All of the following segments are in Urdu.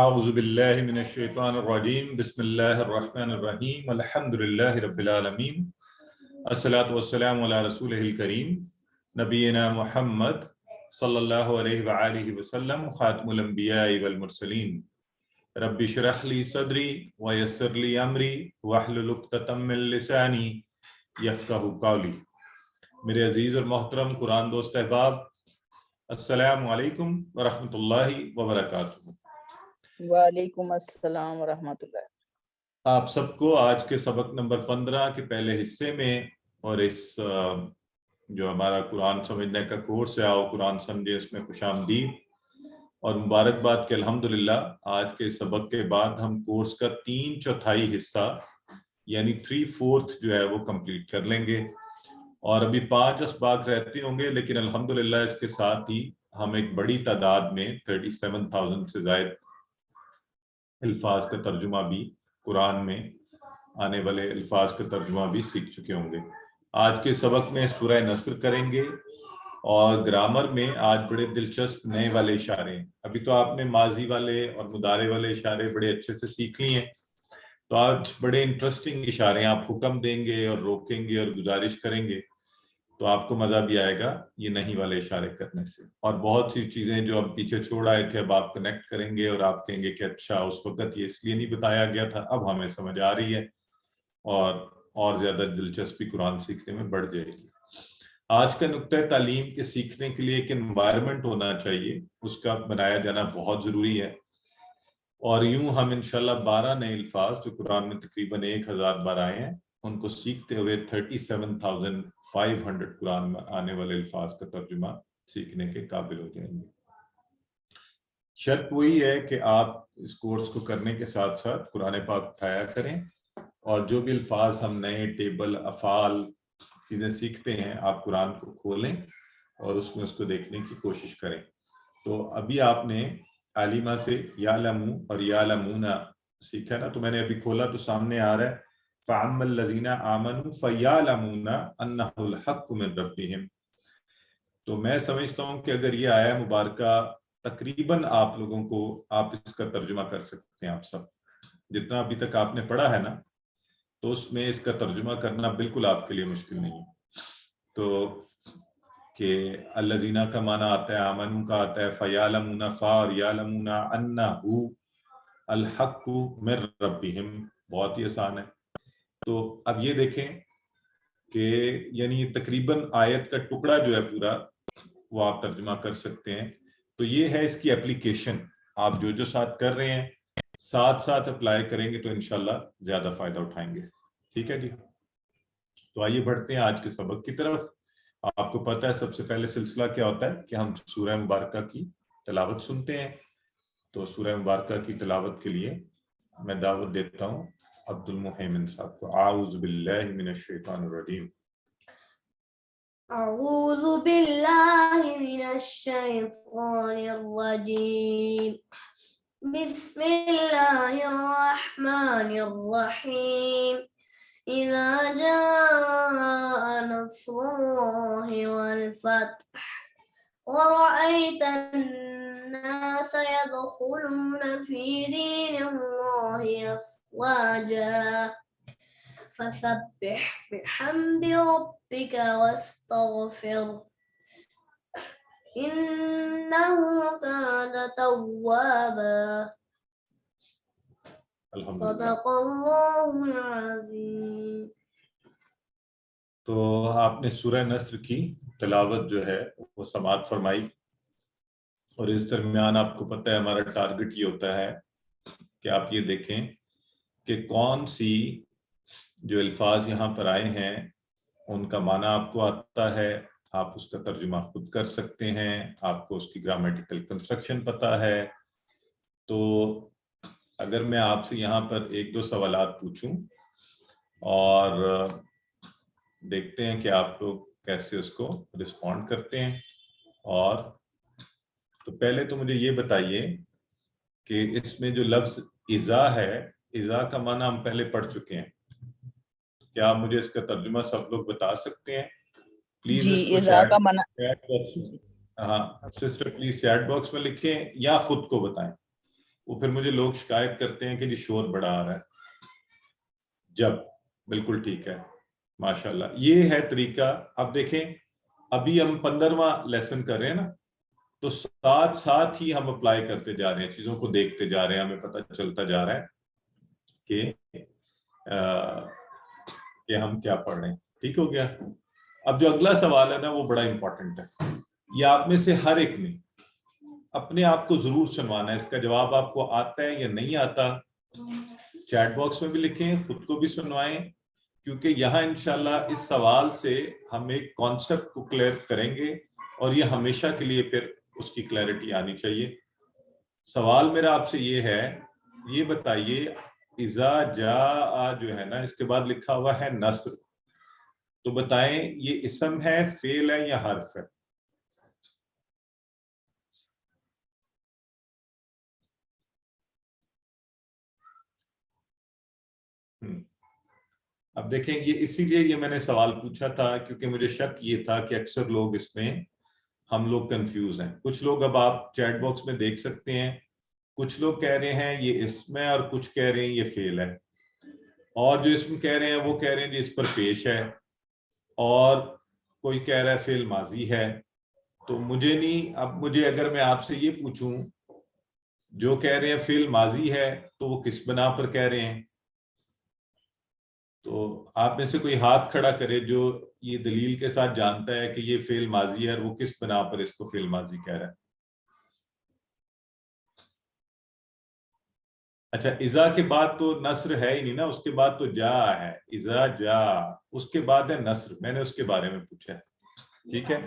اعوذ باللہ من الشیطان الرجیم بسم اللہ الرحمن الرحیم الحمدللہ رب العالمین الصلاۃ والسلام علی رسولہ الکریم نبینا محمد صلی اللہ علیہ وآلہ وسلم خاتم الانبیاء والمرسلین رب اشرح لی صدری ویسر لی امری واحلل عقدۃ من لسانی یفقہوا قولی۔ میرے عزیز اور محترم قرآن دوست احباب، السلام علیکم ورحمۃ اللہ وبرکاتہ۔ وعلیکم السلام ورحمۃ اللہ۔ آپ سب کو آج کے سبق نمبر 15 کے پہلے حصے میں اور اس جو ہمارا قرآن سمجھنے کا کورس ہے آؤ قرآن سمجھے، اس میں خوش آمدید اور مبارکباد کہ الحمدللہ آج کے سبق کے بعد ہم کورس کا 3/4 حصہ یعنی 3/4 جو ہے وہ کمپلیٹ کر لیں گے، اور ابھی 5 اسباق رہتے ہوں گے، لیکن الحمدللہ اس کے ساتھ ہی ہم ایک بڑی تعداد میں 37,000 سے زائد الفاظ کا ترجمہ بھی، قرآن میں آنے والے الفاظ کا ترجمہ بھی سیکھ چکے ہوں گے۔ آج کے سبق میں سورہ نصر کریں گے، اور گرامر میں آج بڑے دلچسپ نئے والے اشارے ہیں۔ ابھی تو آپ نے ماضی والے اور مضارع والے اشارے بڑے اچھے سے سیکھ لیے ہیں، تو آج بڑے انٹرسٹنگ اشارے، آپ حکم دیں گے اور روکیں گے اور گزارش کریں گے تو آپ کو مزہ بھی آئے گا یہ نہیں والے اشارے کرنے سے، اور بہت سی چیزیں جو اب پیچھے چھوڑ آئے تھے اب آپ کنیکٹ کریں گے اور آپ کہیں گے کہ اچھا اس وقت یہ اس لیے نہیں بتایا گیا تھا، اب ہمیں سمجھ آ رہی ہے، اور زیادہ دلچسپی قرآن سیکھنے میں بڑھ جائے گی۔ آج کا نقطہ تعلیم کے سیکھنے کے لیے ایک انوائرمنٹ ہونا چاہیے، اس کا بنایا جانا بہت ضروری ہے، اور یوں ہم انشاءاللہ 12 نئے الفاظ جو قرآن میں تقریباً 1000 بار آئے ہیں ان کو سیکھتے ہوئے 37,500 قرآن میں آنے والے الفاظ کا ترجمہ سیکھنے کے قابل ہو جائیں گے۔ شرط وہی ہے کہ آپ اس کورس کو کرنے کے ساتھ ساتھ قرآن پاک اٹھایا کریں، اور جو بھی الفاظ ہم نئے ٹیبل افعال چیزیں سیکھتے ہیں آپ قرآن کو کھولیں اور اس میں اس کو دیکھنے کی کوشش کریں۔ تو ابھی آپ نے عالمہ سے یعلمو اور یعلمون سیکھا نا، تو میں نے ابھی کھولا تو سامنے آ رہا ہے فَأَمَّا الَّذِينَ آمَنُوا فَيَعْلَمُونَ أَنَّهُ الْحَقُّ مِن رَبِّهِمْ۔ تو میں سمجھتا ہوں کہ اگر یہ آیا مبارکہ تقریباً آپ لوگوں کو، آپ اس کا ترجمہ کر سکتے ہیں، آپ سب جتنا ابھی تک آپ نے پڑھا ہے نا، تو اس میں اس کا ترجمہ کرنا بالکل آپ کے لیے مشکل نہیں ہے۔ تو کہ الذین کا معنی آتا ہے، آمنو کا آتا ہے، فیعلمون فا اور یعلمون انہ الحق من ربہم، بہت ہی آسان ہے۔ تو اب یہ دیکھیں کہ یعنی تقریباً آیت کا ٹکڑا جو ہے پورا وہ آپ ترجمہ کر سکتے ہیں۔ تو یہ ہے اس کی اپلیکیشن، آپ جو ساتھ کر رہے ہیں ساتھ ساتھ اپلائی کریں گے تو انشاءاللہ زیادہ فائدہ اٹھائیں گے۔ ٹھیک ہے جی، تو آئیے بڑھتے ہیں آج کے سبق کی طرف۔ آپ کو پتہ ہے سب سے پہلے سلسلہ کیا ہوتا ہے کہ ہم سورہ مبارکہ کی تلاوت سنتے ہیں، تو سورہ مبارکہ کی تلاوت کے لیے میں دعوت دیتا ہوں عبد المحیمن صاحب کو۔ اعوذ باللہ من الشیطان الرجیم۔ اعوذ باللہ من الشیطان الرجیم، بسم اللہ الرحمن الرحیم۔ اذا جاء نصر اللہ والفتح ورأيت الناس يدخلون في دين الله أفواجا فسبح بحمد ربك واستغفره إنه كان توابا صدق اللہ العظیم۔ تو آپ نے سورہ نصر کی تلاوت جو ہے وہ سماعت فرمائی، اور اس درمیان آپ کو پتہ ہے ہمارا ٹارگٹ یہ ہوتا ہے کہ آپ یہ دیکھیں کہ کون سی جو الفاظ یہاں پر آئے ہیں ان کا معنی آپ کو آتا ہے، آپ اس کا ترجمہ خود کر سکتے ہیں، آپ کو اس کی گرامیٹیکل کنسٹرکشن پتہ ہے۔ تو اگر میں آپ سے یہاں پر 1-2 سوالات پوچھوں اور دیکھتے ہیں کہ آپ لوگ کیسے اس کو رسپونڈ کرتے ہیں، اور تو پہلے تو مجھے یہ بتائیے کہ اس میں جو لفظ اذا ہے، اذا کا معنی ہم پہلے پڑھ چکے ہیں، کیا آپ مجھے اس کا ترجمہ سب لوگ بتا سکتے ہیں؟ پلیز جی، اس کو اذا کا معنی، چیٹ باکس، ہاں سسٹر پلیز چیٹ باکس میں لکھیں یا خود کو بتائیں۔ وہ پھر مجھے لوگ شکایت کرتے ہیں کہ جی شور بڑا آ رہا ہے. جب بالکل ٹھیک ہے ماشاءاللہ. یہ ہے طریقہ. اب دیکھیں ابھی ہم 15واں لیسن کر رہے ہیں نا, تو ساتھ ساتھ ہی ہم اپلائی کرتے جا رہے ہیں, چیزوں کو دیکھتے جا رہے ہیں, ہمیں پتہ چلتا جا رہا ہے کہ ہم کیا پڑھ رہے ہیں. ٹھیک ہو گیا. اب جو اگلا سوال ہے نا وہ بڑا امپورٹنٹ ہے. یہ آپ میں سے ہر ایک نے اپنے آپ کو ضرور سنوانا ہے. اس کا جواب آپ کو آتا ہے یا نہیں آتا چیٹ باکس میں بھی لکھیں, خود کو بھی سنوائیں, کیونکہ یہاں انشاءاللہ اس سوال سے ہم ایک کانسیپٹ کو کلیئر کریں گے اور یہ ہمیشہ کے لیے پھر اس کی کلیئرٹی آنی چاہیے. سوال میرا آپ سے یہ ہے, یہ بتائیے اذا جاء جو ہے نا اس کے بعد لکھا ہوا ہے نصر, تو بتائیں یہ اسم ہے, فعل ہے یا حرف ہے؟ اب دیکھیں یہ اسی لیے یہ میں نے سوال پوچھا تھا کیونکہ مجھے شک یہ تھا کہ اکثر لوگ اس میں ہم لوگ کنفیوز ہیں. کچھ لوگ اب آپ چیٹ باکس میں دیکھ سکتے ہیں, کچھ لوگ کہہ رہے ہیں یہ اسم ہے اور کچھ کہہ رہے ہیں یہ فعل ہے, اور جو اسم کہہ رہے ہیں وہ کہہ رہے ہیں اس پر پیش ہے, اور کوئی کہہ رہا ہے فعل ماضی ہے. تو مجھے نہیں, اب مجھے اگر میں آپ سے یہ پوچھوں جو کہہ رہے ہیں فعل ماضی ہے تو وہ کس بنا پر کہہ رہے ہیں؟ تو آپ میں سے کوئی ہاتھ کھڑا کرے جو یہ دلیل کے ساتھ جانتا ہے کہ یہ فعل ماضی ہے اور وہ کس بنا پر اس کو فعل ماضی کہہ رہا ہے. اچھا اذا کے بعد تو نصر ہے ہی نہیں نا, اس کے بعد تو جا ہے, اذا جا اس کے بعد ہے نصر. میں نے اس کے بارے میں پوچھا ہے. ٹھیک ہے,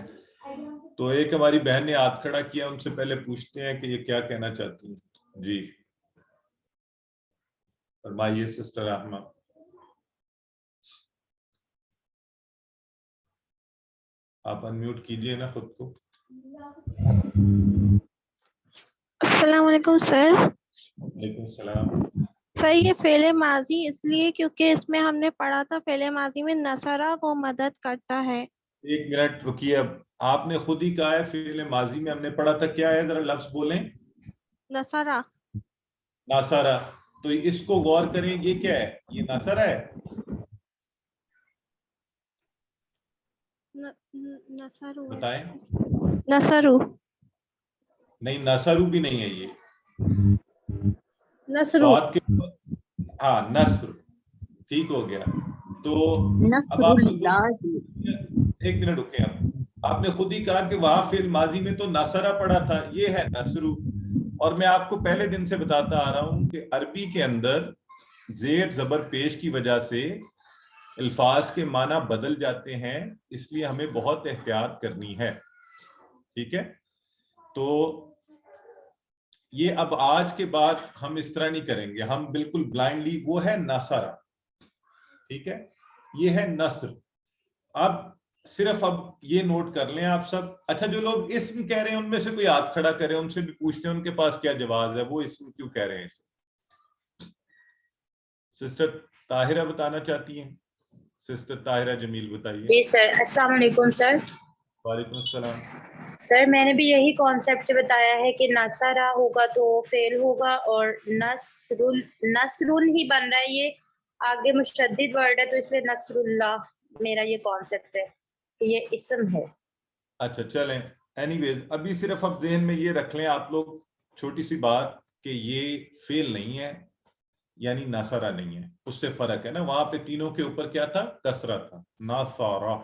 تو ایک ہماری بہن نے ہاتھ کھڑا کیا, ان سے پہلے پوچھتے ہیں کہ یہ کیا کہنا چاہتی ہیں. جی فرمائیے سسٹر رحمہ. آپ انمیوٹ کیجئے نا خود کو. السلام علیکم سر. وعلیکم السلام. سر یہ فعل ماضی اس لیے کیونکہ اس میں ہم نے پڑھا تھا فعل ماضی میں نصرہ وہ مدد کرتا ہے. ایک منٹ رکیے, اب آپ نے خود ہی کہا ہے فعل ماضی میں ہم نے پڑھا تھا, کیا ہے ذرا لفظ بولیں. نصرہ. ناصرہ. تو اس کو غور کریں, یہ کیا ہے, یہ نصر ہے. بتائیں. نصرو نہیں نصرو بھی نہیں ہے, یہ نصرو سواد کے ہاں نصر. ٹھیک ہو گیا. تو اب آپ ایک منٹ رکیں, آپ نے خود ہی کہا کہ وہاں فعل ماضی میں تو نصرہ پڑھا تھا, یہ ہے نصرو. اور میں آپ کو پہلے دن سے بتاتا آ رہا ہوں کہ عربی کے اندر زیر زبر پیش کی وجہ سے الفاظ کے معنی بدل جاتے ہیں, اس لیے ہمیں بہت احتیاط کرنی ہے. ٹھیک ہے, تو یہ اب آج کے بعد ہم اس طرح نہیں کریں گے, ہم بالکل بلائنڈلی, وہ ہے نصرہ. ٹھیک ہے, یہ ہے نصر. اب صرف اب یہ نوٹ کر لیں آپ سب. اچھا جو لوگ اسم کہہ رہے ہیں ان میں سے کوئی ہاتھ کھڑا کرے, ان سے بھی پوچھتے ہیں ان کے پاس کیا جواز ہے, وہ اسم کیوں کہہ رہے ہیں اسے. سسٹر طاہرہ بتانا چاہتی ہیں. سسٹر طاہرہ جمیل بتائیے. جی سر, السلام علیکم سر. وعلیکم السلام. سر میں نے بھی یہی کانسیپٹ سے بتایا ہے کہ نصرہ ہوگا تو فعل ہوگا, اور نصرن ہی بن رہا ہے, یہ آگے مشدد ورڈ ہے تو اس لیے نصر اللہ میرا یہ کانسیپٹ ہے کہ یہ اسم ہے. اچھا چلیں, اینی ویز ابھی صرف اب ذہن میں یہ رکھ لیں آپ لوگ چھوٹی سی بات کہ یہ فعل نہیں ہے یعنی نصرہ نہیں ہے, اس سے فرق ہے نا. وہاں پہ تینوں کے اوپر کیا تھا, کسرہ تھا, ناصرہ,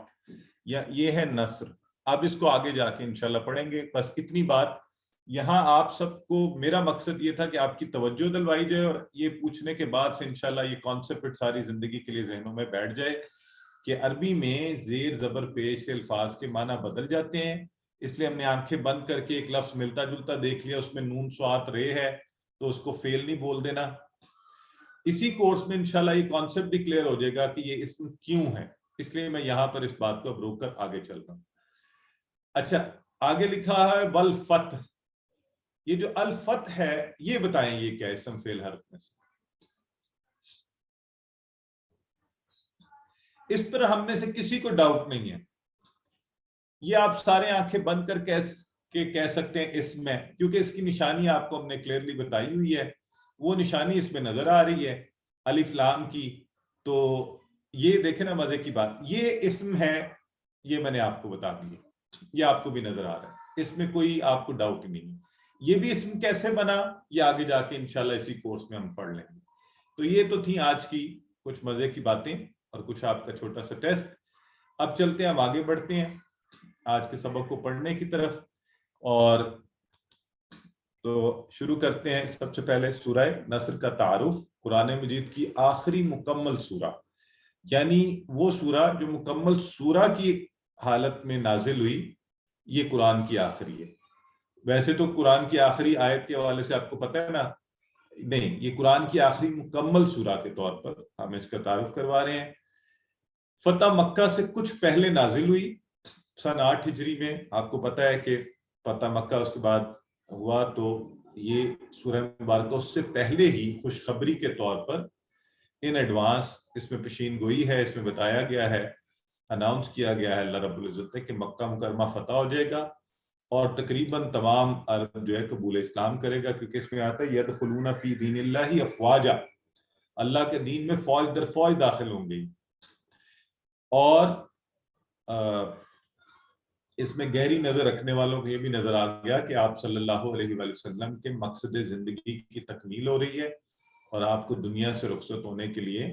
یا یہ ہے نصر. اب اس کو آگے جا کے انشاءاللہ پڑھیں گے. بس اتنی بات یہاں آپ سب کو, میرا مقصد یہ تھا کہ آپ کی توجہ دلوائی جائے, اور یہ پوچھنے کے بعد سے انشاءاللہ یہ کانسیپٹ ساری زندگی کے لیے ذہنوں میں بیٹھ جائے کہ عربی میں زیر زبر پیش سے الفاظ کے معنی بدل جاتے ہیں. اس لیے ہم نے آنکھیں بند کر کے ایک لفظ ملتا جلتا دیکھ لیا, اس میں نون صاد رے ہے تو اس کو فعل نہیں بول دینا. اسی کورس میں انشاءاللہ یہ کانسیپٹ بھی کلیئر ہو جائے گا کہ یہ اسم کیوں ہے, اس لیے میں یہاں پر اس بات کو اب روک کر آگے چل رہا ہوں. اچھا آگے لکھا ہے والفتح. یہ جو الفتح ہے یہ بتائیں یہ کیا اسم فعل حرف میں سے. اس پر ہم میں سے کسی کو ڈاؤٹ نہیں ہے, یہ آپ سارے آنکھیں بند کر کہہ سکتے ہیں اسم ہے, کیونکہ اس کی نشانی آپ کو ہم نے کلیئرلی بتائی ہوئی ہے. وہ نشانی اس میں نظر آ رہی ہے الف لام کی. تو یہ دیکھیں نا مزے کی بات, یہ اسم ہے, یہ میں نے آپ کو بتا دیا, یہ آپ کو بھی نظر آ رہا ہے, اس میں کوئی آپ کو ڈاؤٹ نہیں ہے. یہ بھی اسم کیسے بنا یہ آگے جا کے انشاءاللہ اسی کورس میں ہم پڑھ لیں گے. تو یہ تو تھی آج کی کچھ مزے کی باتیں اور کچھ آپ کا چھوٹا سا ٹیسٹ. اب چلتے ہیں, ہم آگے بڑھتے ہیں آج کے سبق کو پڑھنے کی طرف. اور تو شروع کرتے ہیں. سب سے پہلے سورہ نصر کا تعارف. قرآن مجید کی آخری مکمل سورہ, یعنی وہ سورہ جو مکمل سورہ کی حالت میں نازل ہوئی, یہ قرآن کی آخری ہے. ویسے تو قرآن کی آخری آیت کے حوالے سے آپ کو پتہ ہے نا, نہیں, یہ قرآن کی آخری مکمل سورہ کے طور پر ہم اس کا تعارف کروا رہے ہیں. فتح مکہ سے کچھ پہلے نازل ہوئی سن 8 ہجری میں. آپ کو پتہ ہے کہ فتح مکہ اس کے بعد ہوا, تو یہ سورہ مبارکہ اس سے پہلے ہی خوشخبری کے طور پر ان ایڈوانس اس میں پیشین گوئی ہے, اس میں بتایا گیا ہے, اناؤنس کیا گیا ہے اللہ رب العزت نے کہ مکہ مکرمہ فتح ہو جائے گا اور تقریباً تمام عرب جو ہے قبول اسلام کرے گا, کیونکہ اس میں آتا ہے یدخلون فی دین اللہ افواجا, اللہ کے دین میں فوج در فوج داخل ہوں گی. اور اس میں گہری نظر رکھنے والوں کو یہ بھی نظر آ گیا کہ آپ صلی اللہ علیہ وآلہ وسلم کے مقصد زندگی کی تکمیل ہو رہی ہے اور آپ کو دنیا سے رخصت ہونے کے لیے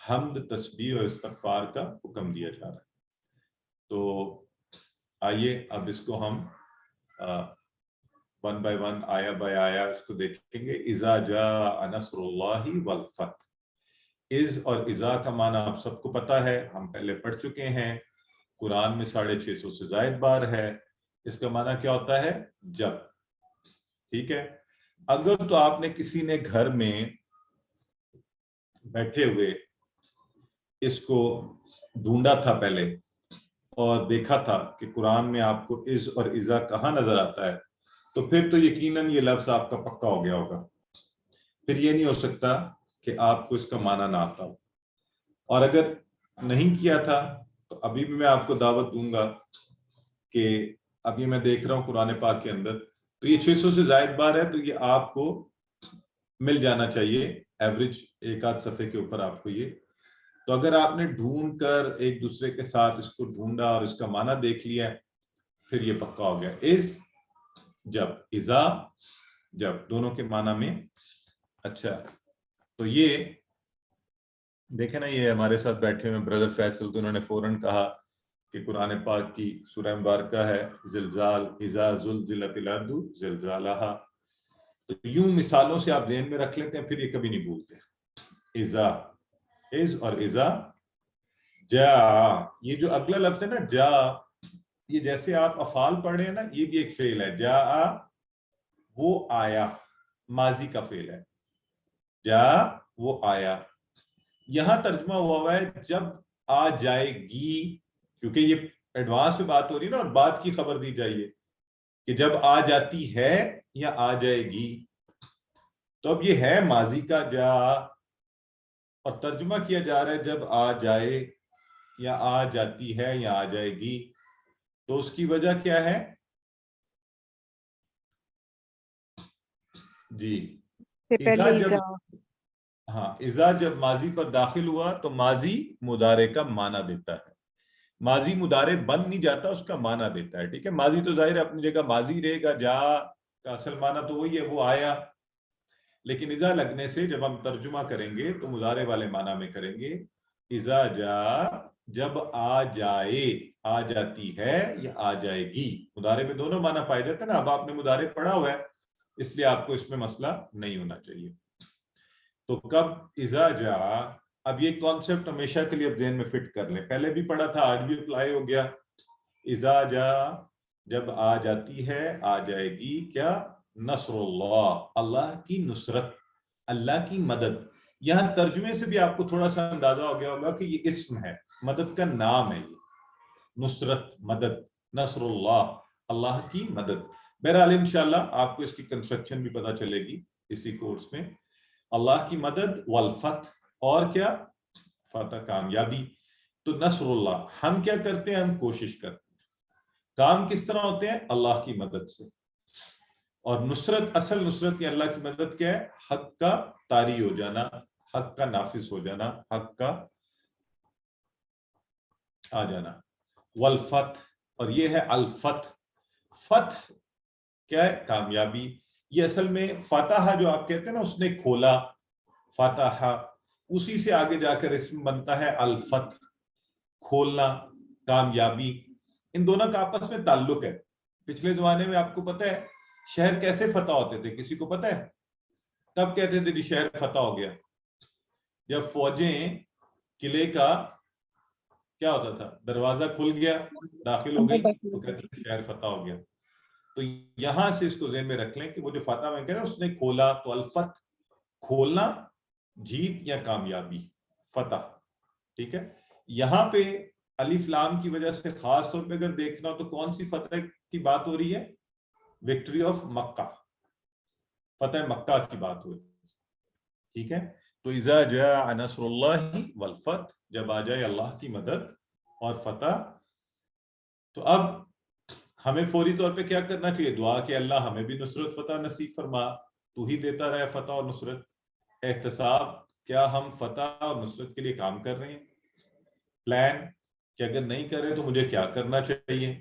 حمد, تسبیح اور استغفار کا حکم دیا جا رہا ہے. تو آئیے اب اس کو ہم ون بائی ون, آیا بائی آیا اس کو دیکھیں گے. اذا جاء نصر اللہ والفتح. از اور اذا کا معنی آپ سب کو پتہ ہے, ہم پہلے پڑھ چکے ہیں. قرآن میں 650 سے زائد بار ہے. اس کا معنی کیا ہوتا ہے؟ جب. ٹھیک ہے, اگر تو آپ نے کسی نے گھر میں بیٹھے ہوئے اس کو ڈھونڈا تھا پہلے اور دیکھا تھا کہ قرآن میں آپ کو از اور اذا کہاں نظر آتا ہے, تو پھر تو یقیناً یہ لفظ آپ کا پکا ہو گیا ہوگا. پھر یہ نہیں ہو سکتا کہ آپ کو اس کا معنی نہ آتا ہو. اور اگر نہیں کیا تھا تو ابھی بھی میں آپ کو دعوت دوں گا کہ ابھی میں دیکھ رہا ہوں قرآن پاک کے اندر, تو یہ 600 سے زائد بار ہے, تو یہ آپ کو مل جانا چاہیے ایوریج ایک آدھ صفحے کے اوپر آپ کو یہ. تو اگر آپ نے ڈھونڈ کر ایک دوسرے کے ساتھ اس کو ڈھونڈا اور اس کا معنی دیکھ لیا, پھر یہ پکا ہو گیا. از جب, اذا جب, دونوں کے معنی میں. اچھا, تو یہ دیکھیں نا, یہ ہمارے ساتھ بیٹھے ہوئے بردر فیصل, تو انہوں نے فوراً کہا کہ قرآن پاک کی سورہ مبارکہ ہے زلزال, اذا زلزلت الارض زلزالہا. تو یوں مثالوں سے آپ ذہن میں رکھ لیتے ہیں, پھر یہ کبھی نہیں بھولتے. اذا, از اور اذا. جا, یہ جو اگلا لفظ ہے نا جا, یہ جیسے آپ افعال پڑھ رہے ہیں نا, یہ بھی ایک فعل ہے. جا وہ آیا, ماضی کا فعل ہے. جا وہ آیا. یہاں ترجمہ ہوا ہے جب آ جائے گی, کیونکہ یہ ایڈوانس میں بات ہو رہی ہے نا, اور بات کی خبر دی جائیے کہ جب آ جاتی ہے یا آ جائے گی. تو اب یہ ہے ماضی کا جا, اور ترجمہ کیا جا رہا ہے جب آ جائے یا آ جاتی ہے یا آ جائے گی. تو اس کی وجہ کیا ہے؟ جی, ہاں, اذا جب ماضی پر داخل ہوا تو ماضی مضارع کا معنی دیتا ہے. ماضی مضارع بن نہیں جاتا, اس کا معنی دیتا ہے. ٹھیک ہے, ماضی تو ظاہر ہے اپنی جگہ ماضی رہے گا, جا کا اصل معنی تو وہی ہے, وہ آیا. لیکن اذا لگنے سے جب ہم ترجمہ کریں گے تو مضارع والے معنی میں کریں گے. اذا جا, جب آ جائے, آ جاتی ہے یا آ جائے گی. مضارع میں دونوں معنی پائے جاتے ہیں نا. اب آپ نے مضارع پڑھا ہوا ہے, اس لیے آپ کو اس میں مسئلہ نہیں ہونا چاہیے. تو کب اذا جا, اب یہ کانسیپٹ ہمیشہ کے لیے اب ذہن میں فٹ کر لیں. پہلے بھی پڑھا تھا, آج بھی اپلائی ہو گیا. اذا جا, جب آ جاتی ہے, آ جائے گی کیا؟ نصر اللہ, اللہ کی نصرت, اللہ کی مدد. یہاں ترجمے سے بھی آپ کو تھوڑا سا اندازہ ہو گیا ہوگا کہ یہ اسم ہے, مدد کا نام ہے. یہ نصرت, مدد, نصر اللہ, اللہ کی مدد. بہرحال انشاءاللہ آپ کو اس کی کنسٹرکشن بھی پتہ چلے گی اسی کورس میں. اللہ کی مدد والفتح, اور کیا؟ فتح, کامیابی. تو نصر اللہ, ہم کیا کرتے ہیں؟ ہم کوشش کرتے ہیں. کام کس طرح ہوتے ہیں؟ اللہ کی مدد سے. اور نصرت، اصل نصرت یا اللہ کی مدد کیا ہے؟ حق کا طاری ہو جانا، حق کا نافذ ہو جانا، حق کا آ جانا۔ والفتح، اور یہ ہے الفتح۔ فتح کیا ہے؟ کامیابی۔ یہ اصل میں فتح جو آپ کہتے ہیں نا، اس نے کھولا، فتح، اسی سے آگے جا کر اسم بنتا ہے الفتح، کھولنا، کامیابی۔ ان دونوں کا آپس میں تعلق ہے۔ پچھلے زمانے میں آپ کو پتہ ہے شہر کیسے فتح ہوتے تھے؟ کسی کو پتہ ہے؟ تب کہتے تھے جی شہر فتح ہو گیا، جب فوجیں قلعے کا کیا ہوتا تھا، دروازہ کھل گیا، داخل ہو گئی، تو کہتے تھے شہر فتح ہو گیا۔ تو یہاں سے اس کو ذہن میں رکھ لیں کہ وہ جو فتح میں کہہ رہے ہیں اس نے کھولا، تو الفتح کھولنا، جیت یا کامیابی، فتح، ٹھیک ہے۔ یہاں پہ الف لام کی وجہ سے خاص طور پہ اگر دیکھنا ہو تو کون سی فتح کی بات ہو رہی ہے؟ وکٹری آف مکہ، فتح مکہ کی بات ہو رہی ہے، ٹھیک ہے۔ تو اذا جاء نصر اللہ والفتح، جب آ جائے اللہ کی مدد اور فتح، تو اب ہمیں فوری طور پہ کیا کرنا چاہیے؟ دعا کہ اللہ ہمیں بھی نصرت فتح نصیب فرما، تو ہی دیتا رہے فتح اور نصرت۔ احتساب، کیا ہم فتح اور نصرت کے لیے کام کر رہے ہیں؟ پلان، کہ اگر نہیں کر رہے تو مجھے کیا کرنا چاہیے؟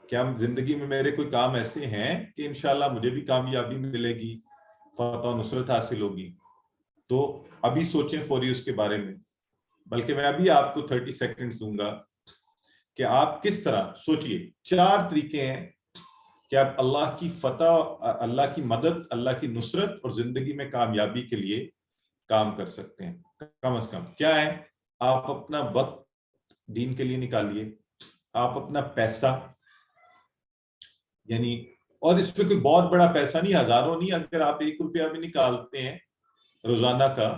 کیا زندگی میں میرے کوئی کام ایسے ہیں کہ انشاءاللہ مجھے بھی کامیابی ملے گی، فتح و نصرت حاصل ہوگی؟ تو ابھی سوچیں فوری اس کے بارے میں، بلکہ میں ابھی آپ کو 30 سیکنڈ دوں گا کہ آپ کس طرح سوچئے۔ 4 طریقے ہیں کہ آپ اللہ کی فتح، اللہ کی مدد، اللہ کی نصرت اور زندگی میں کامیابی کے لیے کام کر سکتے ہیں۔ کم از کم کیا ہے؟ آپ اپنا وقت دین کے لیے نکالیے، آپ اپنا پیسہ، یعنی، اور اس پہ کوئی بہت بڑا پیسہ نہیں، ہزاروں نہیں، اگر آپ 1 روپیہ بھی نکالتے ہیں روزانہ کا،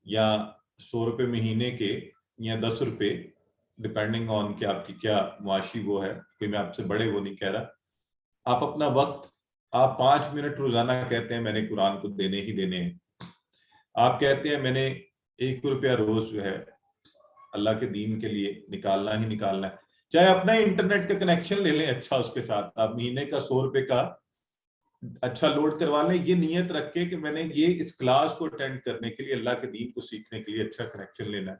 یا 100 روپے مہینے کے، یا 10 روپے، ڈیپینڈنگ آن کہ آپ کی کیا معاشی وہ ہے، کوئی میں آپ سے بڑے وہ نہیں کہہ رہا، آپ اپنا وقت، آپ 5 منٹ روزانہ کہتے ہیں میں نے قرآن کو دینے ہی دینے ہیں، آپ کہتے ہیں میں نے 1 روپیہ روز جو ہے اللہ کے دین کے لیے نکالنا ہی نکالنا ہے، چاہے اپنا انٹرنیٹ کا کنیکشن لے لیں اچھا، اس کے ساتھ آپ مہینے کا 100 روپے کا اچھا لوڈ کروا لیں، یہ نیت رکھ کے کہ میں نے یہ اس کلاس کو اٹینڈ کرنے کے لیے، اللہ کے دین کو سیکھنے کے لیے اچھا کنیکشن لینا ہے۔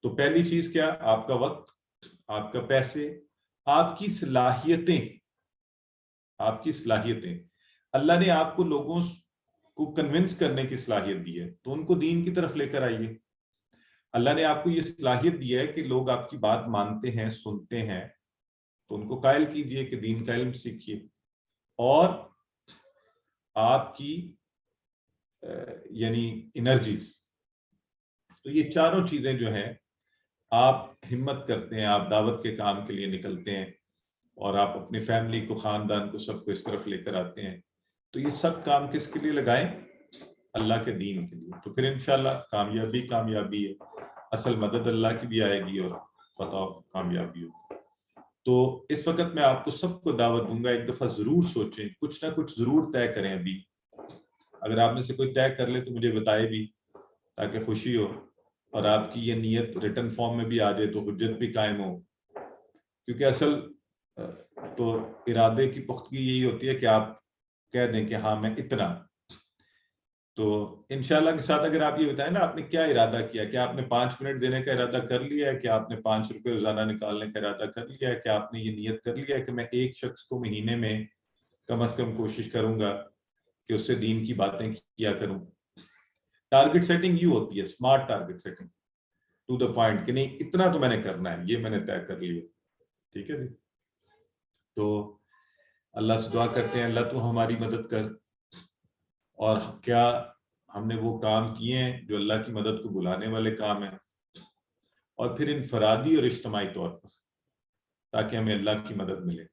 تو پہلی چیز کیا؟ آپ کا وقت، آپ کا پیسے، آپ کی صلاحیتیں، آپ کی صلاحیتیں۔ اللہ نے آپ کو لوگوں کو کنونس کرنے کی صلاحیت دی ہے، تو ان کو دین کی طرف لے کر آئیے۔ اللہ نے آپ کو یہ صلاحیت دی ہے کہ لوگ آپ کی بات مانتے ہیں، سنتے ہیں، تو ان کو قائل کیجئے کہ دین کا علم سیکھیے۔ اور آپ کی یعنی انرجیز، تو یہ چاروں چیزیں جو ہیں، آپ ہمت کرتے ہیں، آپ دعوت کے کام کے لیے نکلتے ہیں، اور آپ اپنی فیملی کو، خاندان کو، سب کو اس طرف لے کر آتے ہیں، تو یہ سب کام کس کے لیے لگائیں؟ اللہ کے دین کے لیے۔ تو پھر انشاءاللہ کامیابی کامیابی ہے، اصل مدد اللہ کی بھی آئے گی اور فتح کامیابی ہوگی۔ تو اس وقت میں آپ کو سب کو دعوت دوں گا، ایک دفعہ ضرور سوچیں، کچھ نہ کچھ ضرور طے کریں۔ ابھی اگر آپ میں سے کوئی طے کر لے تو مجھے بتائے بھی، تاکہ خوشی ہو، اور آپ کی یہ نیت ریٹن فارم میں بھی آ جائے تو حجت بھی قائم ہو، کیونکہ اصل تو ارادے کی پختگی یہی ہوتی ہے کہ آپ کہہ دیں کہ ہاں میں اتنا۔ تو انشاءاللہ کے ساتھ اگر آپ یہ بتائیں نا آپ نے کیا ارادہ کیا، کہ آپ نے 5 منٹ دینے کا ارادہ کر لیا ہے، کہ آپ نے 5 روپے روزانہ نکالنے کا ارادہ کر لیا ہے، کہ آپ نے یہ نیت کر لیا ہے کہ میں ایک شخص کو مہینے میں کم از کم کوشش کروں گا کہ اس سے دین کی باتیں کیا کروں۔ ٹارگٹ سیٹنگ یہ ہوتی ہے، smart target setting, to the point, کہ نہیں اتنا تو میں نے کرنا ہے، یہ میں نے طے کر لیا، ٹھیک ہے جی۔ تو اللہ سے دعا کرتے ہیں اللہ تو ہماری مدد کر، اور کیا ہم نے وہ کام کیے ہیں جو اللہ کی مدد کو بلانے والے کام ہیں، اور پھر انفرادی اور اجتماعی طور پر، تاکہ ہمیں اللہ کی مدد ملے،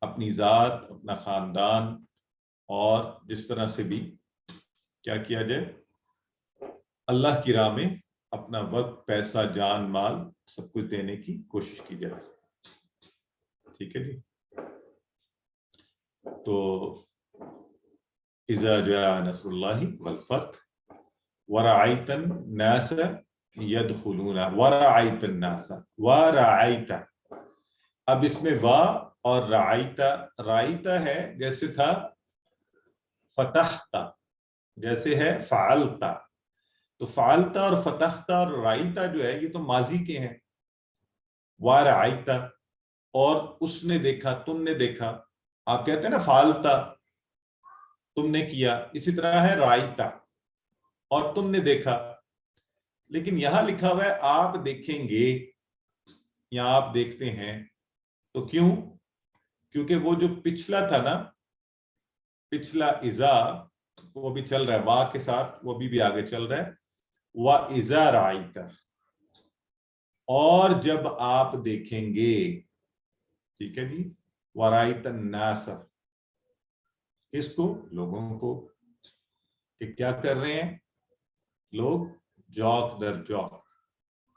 اپنی ذات، اپنا خاندان، اور جس طرح سے بھی کیا کیا جائے، اللہ کی راہ میں اپنا وقت، پیسہ، جان، مال سب کچھ دینے کی کوشش کی جائے، ٹھیک ہے جی۔ تو اذا جاء نصر اللہ والفتح ورأیت الناس یدخلون، ورأیت الناس، ورأیت، اب اس میں وا اور رأیت، رأیت ہے جیسے تھا فتحتا جیسے ہے فعلتا، تو فعلتا اور فتحتا اور رائتا جو ہے یہ تو ماضی کے ہیں، وارعیتا اور اس نے دیکھا، تم نے دیکھا، آپ کہتے ہیں نا فعلتا تم نے کیا، اسی طرح ہے رائتا اور تم نے دیکھا، لیکن یہاں لکھا ہوا ہے آپ دیکھیں گے یا آپ دیکھتے ہیں، تو کیوں؟ کیونکہ وہ جو پچھلا تھا نا، پچھلا اذا وہ بھی چل رہا ہے وا کے ساتھ، وہ بھی آگے چل رہا ہے، وَإِذَا رَأَيْتَ، اور جب آپ دیکھیں گے، ٹھیک ہے جی، وَرَأَيْتَ النَّاسَ، کس کو؟ لوگوں کو، کہ کیا کر رہے ہیں لوگ؟ جوک در جوک،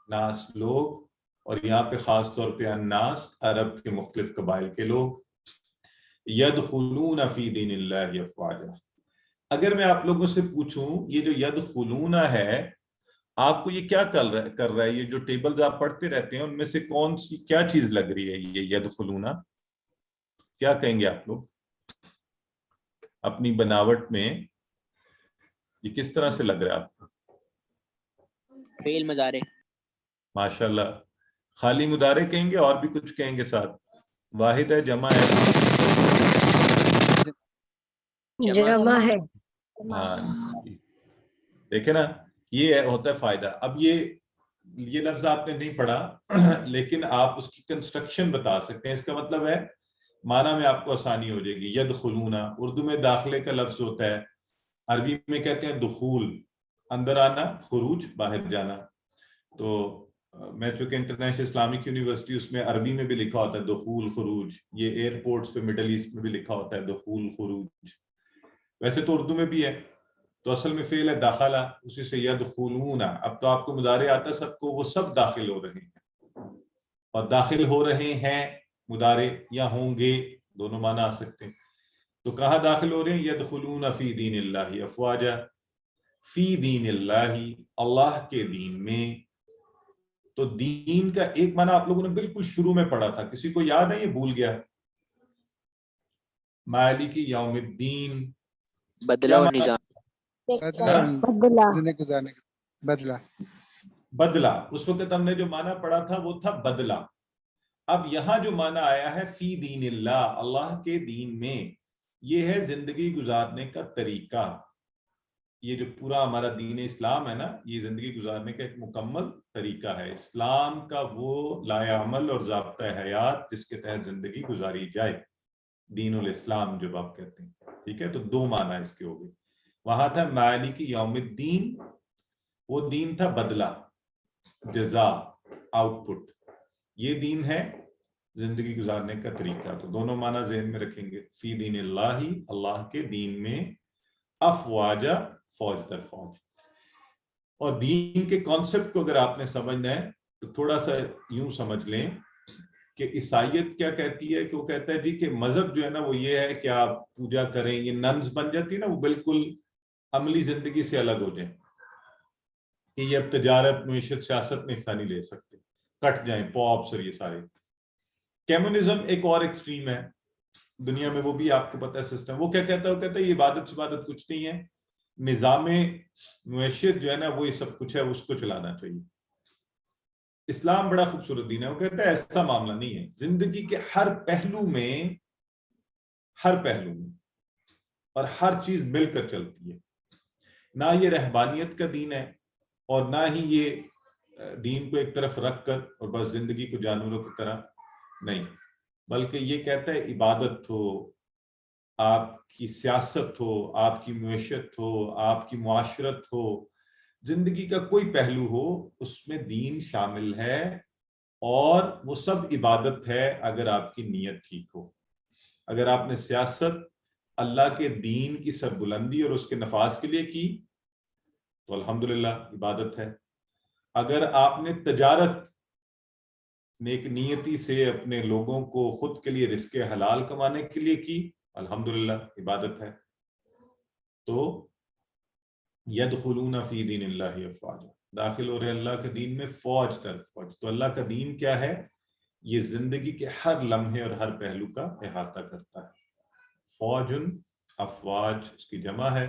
ناس لوگ، اور یہاں پہ خاص طور پہ الناس عرب کے مختلف قبائل کے لوگ، يَدْخُلُونَ فِي دِينِ اللَّهِ أَفْوَاجًا۔ اگر میں آپ لوگوں سے پوچھوں یہ جو يَدْخُلُونَ ہے آپ کو یہ کیا کر رہا ہے؟ یہ جو ٹیبلز آپ پڑھتے رہتے ہیں ان میں سے کون سی کیا چیز لگ رہی ہے یہ يَدْخُلُونَ؟ کیا کہیں گے آپ لوگ اپنی بناوٹ میں؟ یہ کس طرح سے لگ رہا ہے آپ کو؟ فعل مضارع۔ ماشاءاللہ، خالی مضارع کہیں گے اور بھی کچھ کہیں گے ساتھ؟ واحد ہے، جمع ہے؟ جمع ہے۔ ہاں دیکھیں نا، یہ ہوتا ہے فائدہ۔ اب یہ لفظ آپ نے نہیں پڑھا لیکن آپ اس کی کنسٹرکشن بتا سکتے ہیں، اس کا مطلب ہے معنی میں آپ کو آسانی ہو جائے گی۔ يدخلون اردو میں داخلے کا لفظ ہوتا ہے، عربی میں کہتے ہیں دخول، اندر آنا، خروج باہر جانا۔ تو میں چونکہ انٹرنیشنل اسلامک یونیورسٹی، اس میں عربی میں بھی لکھا ہوتا ہے دخول خروج، یہ ایئرپورٹس پہ مڈل ایسٹ میں بھی لکھا ہوتا ہے دخول خروج، ویسے تو اردو میں بھی ہے، تو اصل میں فعل ہے داخلہ، اسی سے يدخلون۔ اب تو آپ کو مضارع آتا ہے سب کو، وہ سب داخل ہو رہے ہیں، اور داخل ہو رہے ہیں مضارع یا ہوں گے، دونوں معنی آ سکتے ہیں۔ تو کہاں داخل ہو رہے ہیں؟ يدخلون فی دین اللہ افواجا، فی دین اللہ، اللہ کے دین میں۔ تو دین کا ایک معنی آپ لوگوں نے بالکل شروع میں پڑھا تھا، کسی کو یاد ہے یہ بھول گیا؟ مالک یوم الدین، بدلہ اور نظام۔ زندگی گزارنے کا بدلہ۔ بدلہ، اس وقت ہم نے جو معنی پڑھا تھا وہ تھا بدلہ۔ اب یہاں جو معنی آیا ہے فی دین اللہ، اللہ کے دین میں، یہ ہے زندگی گزارنے کا طریقہ۔ یہ جو پورا ہمارا دین اسلام ہے نا، یہ زندگی گزارنے کا ایک مکمل طریقہ ہے۔ اسلام کا وہ لائحہ عمل اور ضابطہ حیات جس کے تحت زندگی گزاری جائے، دین الاسلام جب آپ کہتے ہیں، ٹھیک ہے؟ تو دو معنی اس کے ہو گئے۔ وہاں تھا مالک یوم الدین، وہ دین تھا بدلہ، جزا، آؤٹ پٹ۔ یہ دین ہے زندگی گزارنے کا طریقہ۔ تو دونوں معنی ذہن میں رکھیں گے، فی دین اللہ، اللہ کے دین میں، افواجا، فوج در فوج۔ اور دین کے کانسیپٹ کو اگر آپ نے سمجھنا ہے تو تھوڑا سا یوں سمجھ لیں کہ عیسائیت کیا کہتی ہے، کہ وہ کہتا ہے جی کہ مذہب جو ہے نا وہ یہ ہے کہ آپ پوجا کریں، یہ ننز بن جاتی ہے نا، وہ بالکل عملی زندگی سے الگ ہو جائیں، کہ یہ اب تجارت، معیشت، سیاست میں حصہ نہیں لے سکتے، کٹ جائیں، پاپس اور یہ سارے۔ کیمونزم ایک اور ایکسٹریم ہے دنیا میں، وہ بھی آپ کو پتہ ہے سسٹم، وہ کیا کہتا ہے؟ وہ کہتا ہے یہ عبادت کچھ نہیں ہے، نظام معیشت جو ہے نا وہ یہ سب کچھ ہے، اس کو چلانا چاہیے۔ اسلام بڑا خوبصورت دین ہے، وہ کہتا ہے ایسا معاملہ نہیں ہے، زندگی کے ہر پہلو میں اور ہر چیز مل کر چلتی ہے۔ نہ یہ رہبانیت کا دین ہے اور نہ ہی یہ دین کو ایک طرف رکھ کر اور بس زندگی کو جانوروں کی طرح، نہیں، بلکہ یہ کہتا ہے عبادت ہو، آپ کی سیاست ہو، آپ کی معیشت ہو، آپ کی معاشرت ہو، زندگی کا کوئی پہلو ہو، اس میں دین شامل ہے، اور وہ سب عبادت ہے اگر آپ کی نیت ٹھیک ہو۔ اگر آپ نے سیاست اللہ کے دین کی سربلندی اور اس کے نفاذ کے لیے کی تو الحمدللہ عبادت ہے۔ اگر آپ نے تجارت نیک نیتی سے اپنے لوگوں کو خود کے لیے رزق حلال کمانے کے لیے کی، الحمدللہ عبادت ہے۔ تو يدخلون فی دین اللہ افواجا، داخل ہو رہے اللہ کے دین میں فوج در فوج۔ تو اللہ کا دین کیا ہے؟ یہ زندگی کے ہر لمحے اور ہر پہلو کا احاطہ کرتا ہے۔ فوج افواج اس کی جمع ہے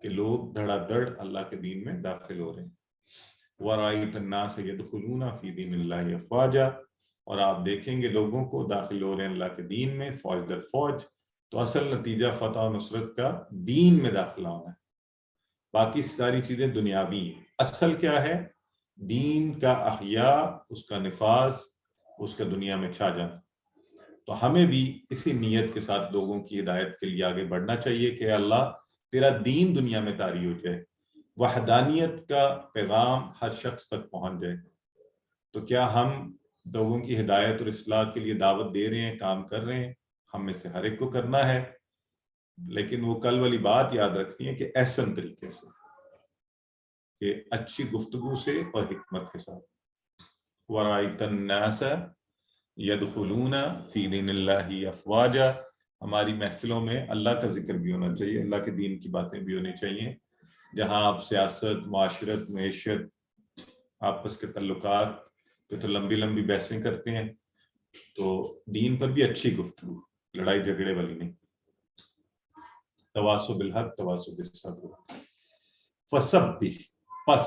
کہ لوگ دھڑا دھڑ اللہ کے دین میں داخل ہو رہے ہیں. وَرَأَيْتَ النَّاسَ يَدْخُلُونَ فِي دِينِ اللَّهِ أَفْوَاجًا، اور آپ دیکھیں گے لوگوں کو داخل ہو رہے ہیں اللہ کے دین میں فوج در فوج. تو اصل نتیجہ فتح و نصرت کا دین میں داخلہ ہونا ہے. باقی ساری چیزیں دنیاوی ہیں. اصل کیا ہے؟ دین کا احیاء، اس کا نفاذ، اس کا دنیا میں چھا جانا. تو ہمیں بھی اسی نیت کے ساتھ لوگوں کی ہدایت کے لیے آگے بڑھنا چاہیے کہ اللہ تیرا دین دنیا میں طاری ہو جائے، وحدانیت کا پیغام ہر شخص تک پہنچ جائے. تو کیا ہم لوگوں کی ہدایت اور اصلاح کے لیے دعوت دے رہے ہیں، کام کر رہے ہیں؟ ہم میں سے ہر ایک کو کرنا ہے، لیکن وہ کل والی بات یاد رکھنی ہے کہ احسن طریقے سے، کہ اچھی گفتگو سے اور حکمت کے ساتھ. وَرَأَيْتَ النَّاسَ يَدْخُلُونَ فِي دِينِ اللَّهِ أَفْوَاجًا. ہماری محفلوں میں اللہ کا ذکر بھی ہونا چاہیے، اللہ کے دین کی باتیں بھی ہونی چاہیے. جہاں آپ سیاست، معاشرت، معیشت، آپس کے تعلقات پہ تو لمبی لمبی بحثیں کرتے ہیں، تو دین پر بھی اچھی گفتگو، لڑائی جھگڑے والی نہیں. تواصو بالحق، تواصو بالصبر. فسبح، پس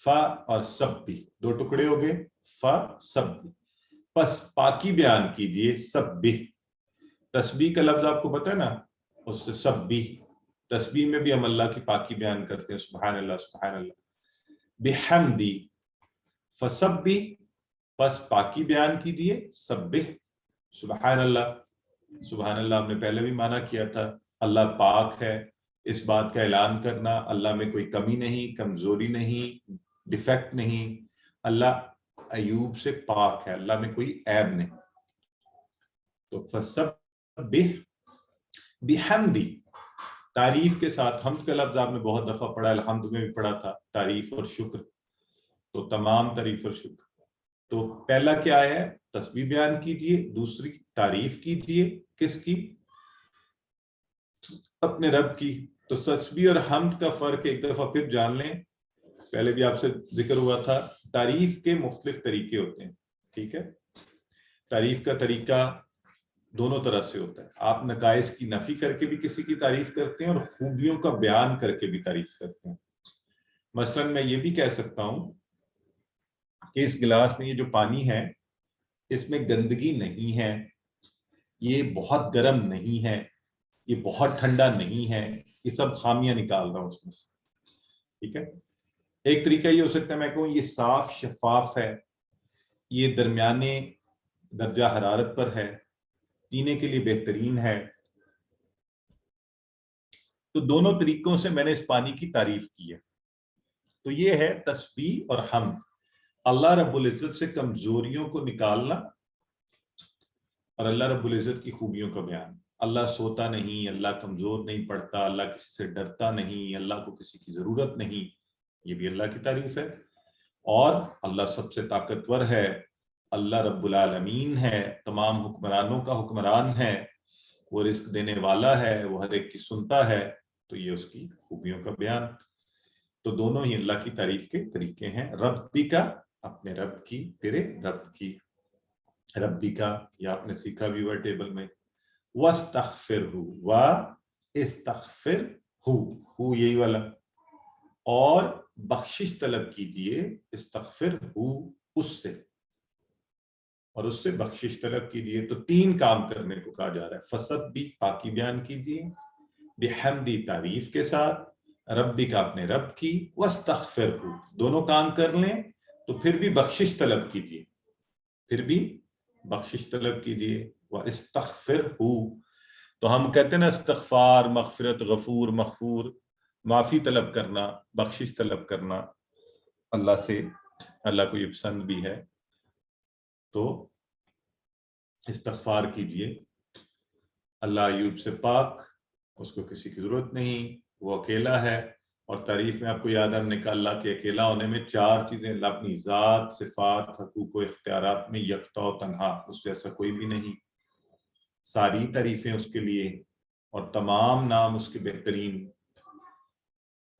فا اور سبح دو ٹکڑے ہو گئے، فا سبح، پس پاکی بیان کیجئے. سبح، تسبیح کا لفظ آپ کو پتہ ہے نا، اس سے سبح، تسبیح میں بھی ہم اللہ کی پاکی بیان کرتے ہیں، سبحان اللہ سبحان اللہ. بحمدی، فسبح، پس پاکی بیان کیجئے. سبح، سبحان اللہ. سبحان اللہ ہم نے پہلے بھی معنی کیا تھا، اللہ پاک ہے. اس بات کا اعلان کرنا اللہ میں کوئی کمی نہیں، کمزوری نہیں، ڈیفیکٹ نہیں. اللہ عیوب سے پاک ہے، اللہ میں کوئی عیب نہیں. تو فسبح بحمدی، تعریف کے ساتھ. حمد کا لفظ آپ نے بہت دفعہ پڑھا، الحمد میں بھی پڑھا تھا، تعریف اور شکر. تو تمام تعریف اور شکر. تو پہلا کیا ہے؟ تسبیح بیان کیجئے. دوسری تعریف کیجئے. کس کی؟ اپنے رب کی. تو تسبیح اور حمد کا فرق ایک دفعہ پھر جان لیں. پہلے بھی آپ سے ذکر ہوا تھا، تعریف کے مختلف طریقے ہوتے ہیں، ٹھیک ہے؟ تعریف کا طریقہ دونوں طرح سے ہوتا ہے. آپ نقائص کی نفی کر کے بھی کسی کی تعریف کرتے ہیں، اور خوبیوں کا بیان کر کے بھی تعریف کرتے ہیں. مثلا میں یہ بھی کہہ سکتا ہوں کہ اس گلاس میں یہ جو پانی ہے اس میں گندگی نہیں ہے، یہ بہت گرم نہیں ہے، یہ بہت ٹھنڈا نہیں ہے، یہ سب خامیاں نکال رہا ہوں اس میں سے، ٹھیک ہے؟ ایک طریقہ یہ ہو سکتا ہے میں کہوں یہ صاف شفاف ہے، یہ درمیانے درجہ حرارت پر ہے، پینے کے لیے بہترین ہے. تو دونوں طریقوں سے میں نے اس پانی کی تعریف کی ہے. تو یہ ہے تسبیح اور حمد. اللہ رب العزت سے کمزوریوں کو نکالنا اور اللہ رب العزت کی خوبیوں کا بیان. اللہ سوتا نہیں، اللہ کمزور نہیں پڑتا، اللہ کسی سے ڈرتا نہیں، اللہ کو کسی کی ضرورت نہیں، یہ بھی اللہ کی تعریف ہے. اور اللہ سب سے طاقتور ہے، اللہ رب العالمین ہے، تمام حکمرانوں کا حکمران ہے، وہ رزق دینے والا ہے، وہ ہر ایک کی سنتا ہے. تو یہ اس کی خوبیوں کا بیان. تو دونوں ہی اللہ کی تعریف کے طریقے ہیں. ربی کا، اپنے رب کی، تیرے رب کی. ربی کا یہ آپ نے سیکھا بھی ہوا ٹیبل میں. وَاسْتَغْفِرْهُ، وَاسْتَغْفِرْهُ یہی والا. اور بخشش طلب کیجئے، استغفرہ اس سے، اور اس سے بخشش طلب کیجئے. تو تین کام کرنے کو کہا جا رہا ہے. فسبح، پاکی بیان کیجئے، بحمدی، تعریف کے ساتھ، ربی کا، اپنے رب کی، واستغفرہ، دونوں کام کر لیں تو پھر بھی بخشش طلب کیجئے، پھر بھی بخشش طلب کیجئے. واستغفرہ، تو ہم کہتے ہیں نا استغفار، مغفرت، غفور، مغفور، معافی طلب کرنا، بخشش طلب کرنا اللہ سے. اللہ کو یہ پسند بھی ہے. تو استغفار کیجئے. اللہ ایوب سے پاک، اس کو کسی کی ضرورت نہیں، وہ اکیلا ہے. اور تعریف میں آپ کو یاد ہے ہم نے کہا اللہ کے اکیلا ہونے میں چار چیزیں، اللہ اپنی ذات، صفات، حقوق و اختیارات میں یکتا و تنہا، اس جیسا کوئی بھی نہیں. ساری تعریفیں اس کے لیے اور تمام نام اس کے بہترین.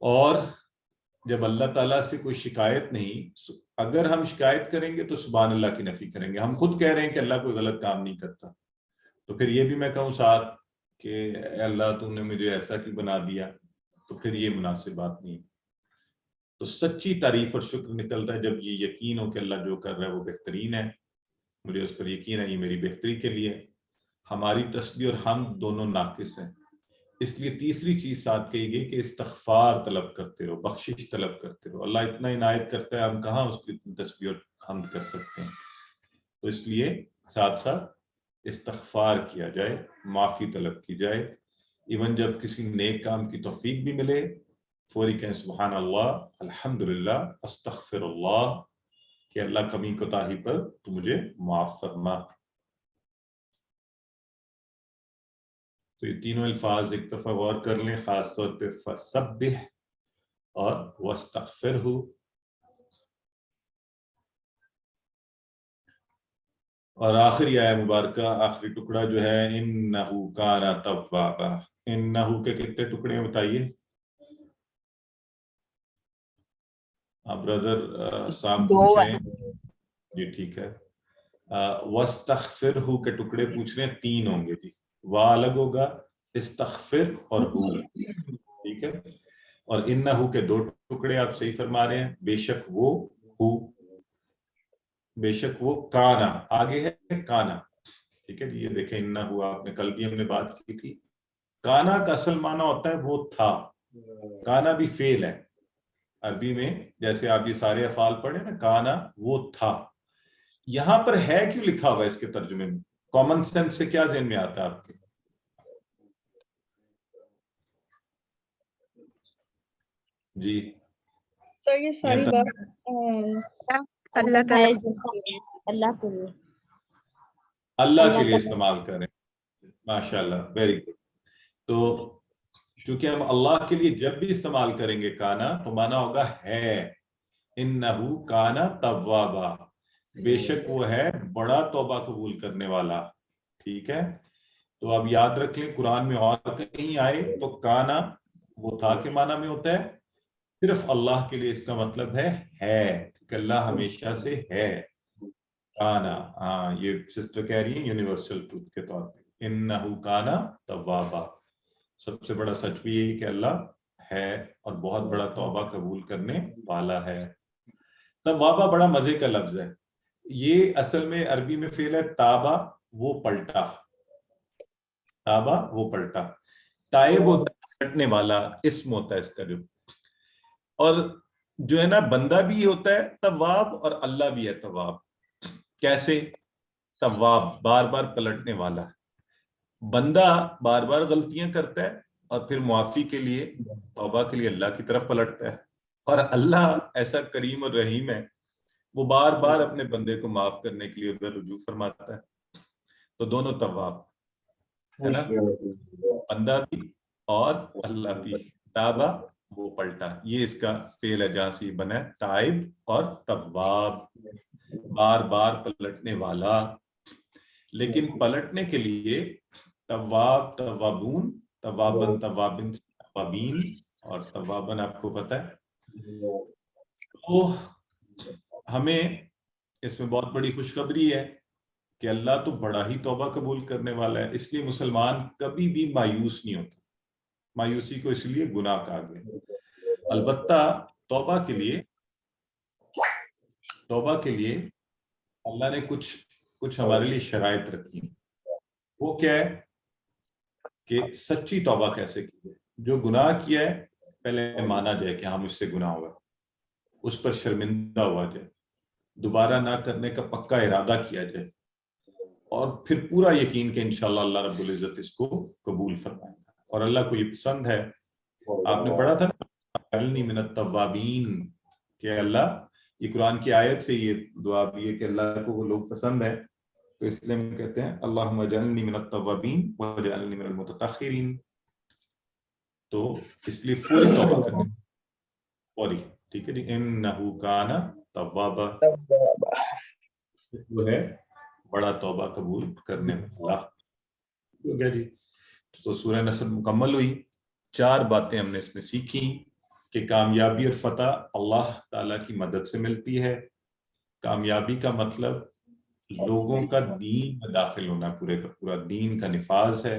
اور جب اللہ تعالیٰ سے کوئی شکایت نہیں، اگر ہم شکایت کریں گے تو سبحان اللہ کی نفی کریں گے. ہم خود کہہ رہے ہیں کہ اللہ کوئی غلط کام نہیں کرتا، تو پھر یہ بھی میں کہوں ساتھ کہ اے اللہ تو نے مجھے ایسا کیوں بنا دیا، تو پھر یہ مناسب بات نہیں۔ تو سچی تعریف اور شکر نکلتا ہے جب یہ یقین ہو کہ اللہ جو کر رہا ہے وہ بہترین ہے، مجھے اس پر یقین ہے یہ میری بہتری کے لیے۔ ہماری تسبیح اور حمد دونوں ناقص ہیں، اس لیے تیسری چیز ساتھ کہی گئی کہ استغفار طلب کرتے رہو، بخشش طلب کرتے رہو۔ اللہ اتنا عنایت کرتا ہے، ہم کہاں اس کی تسبیح اور حمد کر سکتے ہیں، تو اس لیے ساتھ ساتھ استغفار کیا جائے، معافی طلب کی جائے۔ ایون جب کسی نیک کام کی توفیق بھی ملے، فوری کہیں سبحان اللہ، الحمدللہ، استغفر اللہ، کہ اللہ کمی کوتاہی پر تو مجھے معاف فرما۔ تو یہ تینوں الفاظ ایک دفعہ غور کر لیں، خاص طور پہ فسبح اور واستغفرہ۔ اور آخری آیہ مبارکہ، آخری ٹکڑا جو ہے انہ کان توابا، انہ کے کتنے ٹکڑے ہیں بتائیے؟ بردر سام پوچھ رہے ہیں، جی ٹھیک ہے۔ واستغفرہ کے ٹکڑے پوچھ رہے ہیں، 3 ہوں گے جی، وا الگ ہوگا، استغفر اور ہو، ٹھیک ہے۔ اور انہو کے 2 ٹکڑے آپ صحیح فرما رہے ہیں، بے شک وہ، ہو، بے شک وہ، کانا آگے ہے کانا، ٹھیک ہے جی۔ یہ دیکھیں انہو، آپ نے کل بھی ہم نے بات کی تھی، کانا کا اصل معنی ہوتا ہے وہ تھا، کانا بھی فعل ہے عربی میں، جیسے آپ یہ سارے افعال پڑھیں نا، کانا وہ تھا۔ یہاں پر ہے کیوں لکھا ہوا ہے اس کے ترجمے میں؟ کامن سینس سے کیا ذہن میں آتا ہے آپ کے؟ جی سر یہ ساری بات اللہ کے لیے استعمال کریں، ماشاءاللہ، ویری گڈ۔ تو چونکہ ہم اللہ کے لیے جب بھی استعمال کریں گے کانا تو مانا ہوگا ہے، انہو کانا توابا، بے شک وہ ہے بڑا توبہ قبول کرنے والا، ٹھیک ہے۔ تو اب یاد رکھ لیں، قرآن میں اور کہیں آئے تو کانا وہ تھا کے معنی میں ہوتا ہے، صرف اللہ کے لیے اس کا مطلب ہے کہ اللہ ہمیشہ سے ہے، کانا۔ ہاں یہ سسٹر کہہ رہی ہیں یونیورسل ٹروتھ کے طور پہ، انہو کانا توابا، سب سے بڑا سچ بھی یہی کہ اللہ ہے اور بہت بڑا توبہ قبول کرنے والا ہے۔ توابا بڑا مزے کا لفظ ہے، یہ اصل میں عربی میں فعل ہے تابا، وہ پلٹا، تابا وہ پلٹا، تائب ہوتا ہے پلٹنے والا، اسم ہوتا ہے اس کا جو، اور جو ہے نا بندہ بھی ہوتا ہے تواب اور اللہ بھی ہے تواب۔ کیسے؟ تواب بار بار پلٹنے والا، بندہ بار بار غلطیاں کرتا ہے اور پھر معافی کے لیے، توبہ کے لیے اللہ کی طرف پلٹتا ہے، اور اللہ ایسا کریم اور رحیم ہے، وہ بار بار اپنے بندے کو معاف کرنے کے لیے ادھر رجوع فرماتا ہے۔ تو دونوں تواب ہے نا، بندہ بھی اور اللہ بھی، تابا وہ پلٹا، یہ اس کا فعل ہے جہاں سے یہ بنا ہے تائب اور تواب، بار بار پلٹنے والا۔ لیکن پلٹنے کے لیے تواب، توابون، توابن، توابن، توابین، اور توابن آپ کو پتہ ہے۔ تو ہمیں اس میں بہت بڑی خوشخبری ہے کہ اللہ تو بڑا ہی توبہ قبول کرنے والا ہے، اس لیے مسلمان کبھی بھی مایوس نہیں ہوتا۔ مایوسی کو اس لیے گناہ کہا گیا۔ البتہ توبہ کے لیے اللہ نے کچھ ہمارے لیے شرائط رکھی ہیں۔ وہ کیا ہے کہ سچی توبہ کیسے کی ہے؟ جو گناہ کیا ہے پہلے مانا جائے کہ ہاں مجھ سے گناہ ہوا، اس پر شرمندہ ہوا جائے، دوبارہ نہ کرنے کا پکا ارادہ کیا جائے، اور پھر پورا یقین کہ انشاءاللہ اللہ رب العزت اس کو قبول فرمائے گا، اور اللہ کو یہ پسند ہے۔ آپ نے پڑھا تھا نا اجعلنی من التوابین، کہ اللہ، یہ قرآن کی آیت سے یہ دعا بھی ہے کہ اللہ کو وہ لوگ پسند ہے، تو اس لیے ہم کہتے ہیں اللہم اجعلنی من التوابین واجعلنی من المتطہرین۔ تو اس لیے فوری توبہ کرنے، فوری، ٹھیک ہے جی، انہو کان توابا، وہ ہے بڑا توبہ قبول کرنے والا۔ ہو گیا جی، تو سورہ نصر مکمل ہوئی۔ 4 باتیں ہم نے اس میں سیکھی کہ کامیابی اور فتح اللہ تعالیٰ کی مدد سے ملتی ہے۔ کامیابی کا مطلب لوگوں کا دین میں داخل ہونا، پورے کا پورا دین کا نفاذ ہے،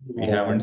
we haven't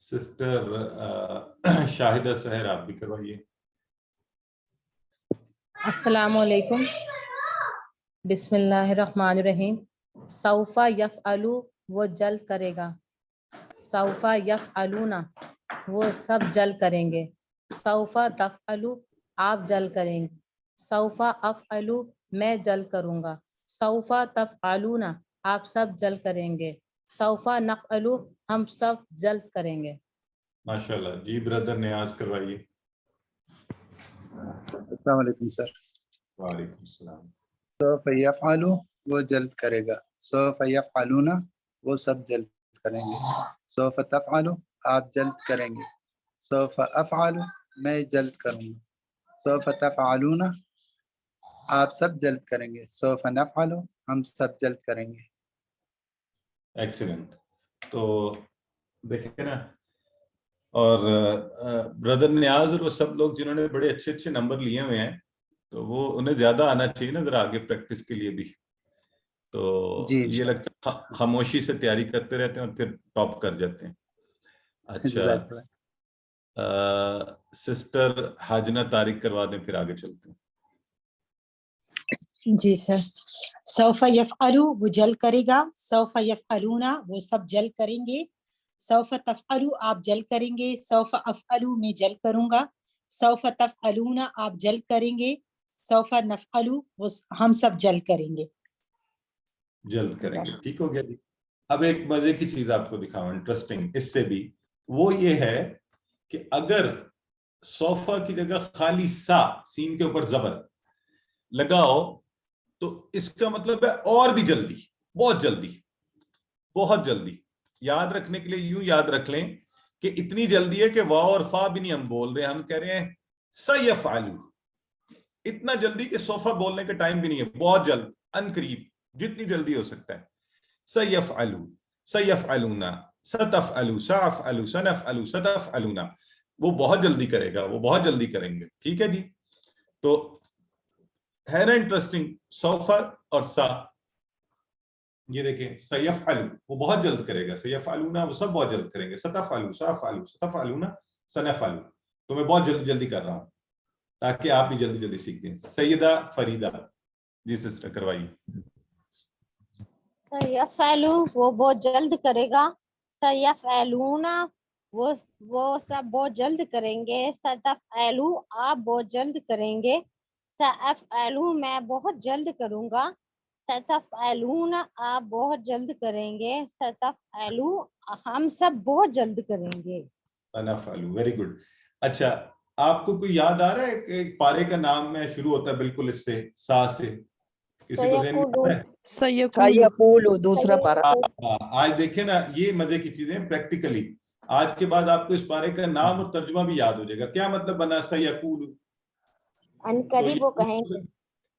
سسٹر شاہدہ سحر آپ بھی کروائیے. السلام علیکم. بسم اللہ الرحمن الرحیم. سوفا یفعلو وہ جلد کرے گا. سوفا یفعلونا وہ سب جلد کریں گے. سوفا تفعلو آپ جلد کریں گے. سوفا افعلو میں جلد کروں گا. سوفا تفعلونا آپ سب جلد کریں گے. سوفا نفعلو ہم سب جلد کریں گے. ماشاءاللہ. جی بردر نیاز کروائیے. السلام علیکم سر. وعلیکم السلام. سوف یفعلو وہ جلد کرے گا. سوف یفعلون وہ سب جلد کریں گے. سوف تفعلو آپ جلد کریں گے. سوف افعلو میں جلد کروں گا. سوف تفعلون آپ سب جلد کریں گے. سوف نفعلو ہم سب جلد کریں گے. ایکسیلنٹ. تو دیکھیں نا، اور بردر نیاز اور وہ سب لوگ جنہوں نے بڑے اچھے اچھے نمبر لیے ہوئے ہیں تو وہ انہیں زیادہ آنا چاہیے نا ذرا آگے پریکٹس کے لیے بھی. تو جی یہ لگتا ہے خاموشی سے تیاری کرتے رہتے ہیں اور پھر ٹاپ کر جاتے ہیں. اچھا سسٹر حاجنہ طارق کروا دیں پھر آگے چلتے ہیں. جی سر. سوف یفعلو وہ جلد کرے گا. سوف یفعلونا وہ سب جلد کریں گے. سوف تفعلو آپ جلد کریں گے. سوف افعلو میں جلد کروں گا. سوف تفعلونا آپ جلد کریں گے. سوف نفعلو وہ ہم سب جلد کریں گے. جلد کریں گے. ٹھیک ہو گیا جی. اب ایک مزے کی چیز آپ کو دکھاؤں انٹرسٹنگ اس سے بھی، وہ یہ ہے کہ اگر صوفہ کی جگہ خالی سا سین کے اوپر زبر لگاؤ تو اس کا مطلب ہے اور بھی جلدی، بہت جلدی، بہت جلدی. یاد رکھنے کے لیے یوں یاد رکھ لیں کہ اتنی جلدی ہے کہ واو اور فا بھی نہیں ہم بول رہے، ہم کہہ رہے ہیں سیفعلو. اتنا جلدی کہ صوفہ بولنے کا ٹائم بھی نہیں ہے، بہت جلد، ان قریب، جتنی جلدی ہو سکتا ہے. سیفعلو، سیفعلونا، ستفعلو، سافعلو، سنفعلو، ستفعلونا. وہ بہت جلدی کرے گا، وہ بہت جلدی کریں گے. ٹھیک ہے جی. تو ہے نا انٹرسٹنگ. صوفہ اور سا، یہ دیکھیں سیفعلو وہ بہت جلد کرے گا. سیفعلونا وہ سب بہت جلد کریں گے. ستفعلو، سافعلو، ستفعلونا، سنفعلو. تو میں بہت جلدی جلدی کر رہا ہوں تاکہ آپ بھی جلدی جلدی سیکھ دیں. سیدہ فریدہ جی سسٹر کروائیے. سیفعلو وہ بہت جلد کرے گا. سیفعلونا وہ سب بہت جلد کریں گے. ستفعلو آپ بہت جلد کریں گے. سافعلو میں بہت جلد کروں گا. ستفعلون آپ بہت جلد کریں گے. ستفعلو ہم سب بہت جلد کریں گے. سنفعلو. Very good. اچھا آپ کو کوئی یاد آ رہا ہے کہ ایک پارے کا نام میں شروع ہوتا ہے بالکل اس سے سا سے؟ کسی کو ذہن میں آتا ہے؟ سیقولو دوسرا پارا. آج دیکھیں نا یہ مزے کی چیزیں پریکٹیکلی. آج کے بعد آپ کو اس پارے کا نام اور ترجمہ بھی یاد ہو جائے گا. کیا مطلب بنا سیقولو؟ ان قریب وہ کہیں گے.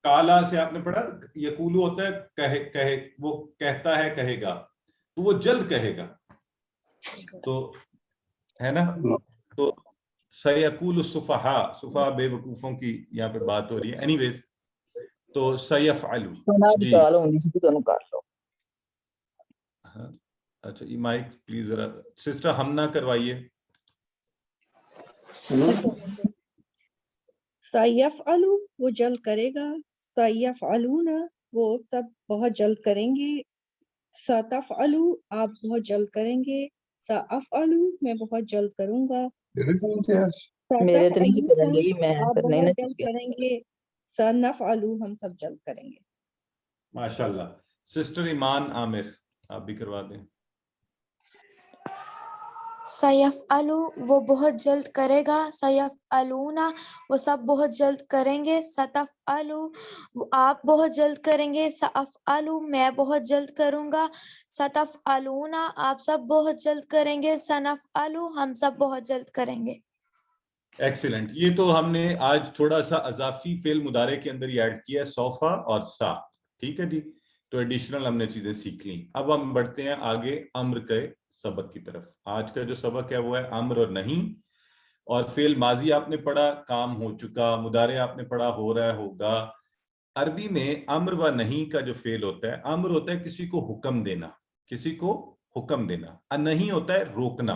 کالا سے آپ نے پڑھا یقولو ہوتا ہے کہے، وہ کہتا ہے کہے گا، تو وہ جلد کہے گا. تو ہے نا. تو سیقول السفہاء، سفہاء بے وقوفوں کی یہاں پہ بات ہو رہی ہے. اینی ویز تو سیفعلو. جی اچھا یہ مائک پلیز ذرا سسٹر ہمنا کروائیے. سیفعلو وہ جلد کرے گا. سیفعلون وہ سب بہت جلد کریں گے. ستفعلو آپ بہت جلد کریں گے. سافعلو میں بہت جلد کروں گا. میرے تو نہیں کریں گے، میں آپ کرنا ہی بہت نہ جلد چاہیے. کریں گے. سنفعلو ہم سب جلد کریں گے. ماشاءاللہ. سسٹر ایمان عامر آپ بھی کروا دیں. سیفعلو وہ بہت جلد کرے گا. سیفعلونا وہ سب بہت جلد کریں گے. ستفعلو آپ بہت جلد کریں گے. سافعلو میں بہت جلد کروں گا. ستفعلونا آپ سب بہت جلد کریں گے. سنفعلو ہم سب بہت جلد کریں گے. ایکسیلنٹ. یہ تو ہم نے آج تھوڑا سا اضافی فعل مضارع کے اندر ہی ایڈ کیا ہے، صوفہ اور سا. ٹھیک ہے جی. تو ایڈیشنل ہم نے چیزیں سیکھ لیں. اب ہم بڑھتے ہیں آگے امر کے سبق کی طرف. آج کا جو سبق ہے وہ ہے امر اور نہیں. اور فعل ماضی آپ نے پڑھا کام ہو چکا، مضارع آپ نے پڑھا ہو رہا ہے ہوگا. عربی میں امر و نہیں کا جو فعل ہوتا ہے، امر ہوتا ہے کسی کو حکم دینا، کسی کو حکم دینا. نہیں ہوتا ہے روکنا.